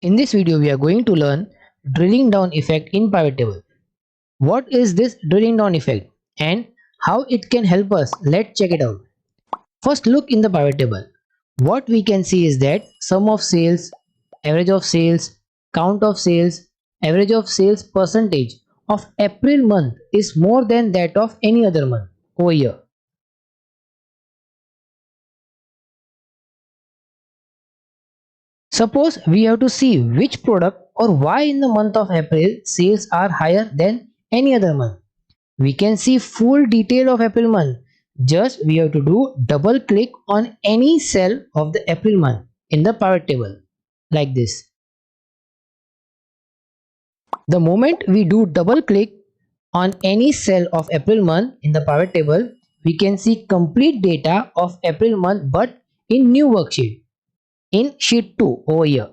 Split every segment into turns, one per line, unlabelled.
In this video, we are going to learn drilling down effect in PivotTable. What is this drilling down effect and how it can help us? Let's check it out. First, look in the PivotTable. What we can see is that sum of sales, average of sales, count of sales, average of sales percentage of April month is more than that of any other month over here. Suppose we have to see which product or why in the month of April sales are higher than any other month. We can see full detail of April month. Just we have to do double click on any cell of the April month in the pivot table like this. The moment we do double click on any cell of April month in the pivot table, we can see complete data of April month but in new worksheet in sheet 2 over here.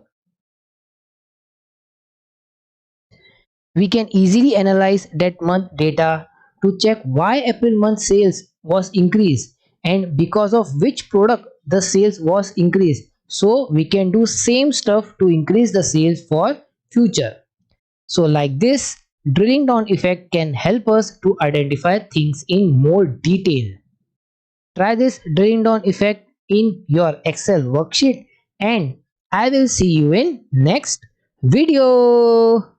We can easily analyze that month data to check why April month sales was increased and because of which product the sales was increased. So we can do same stuff to increase the sales for future. So like this, drilling down effect can help us to identify things in more detail. Try this drilling down effect in your Excel worksheet and I will see you in next video.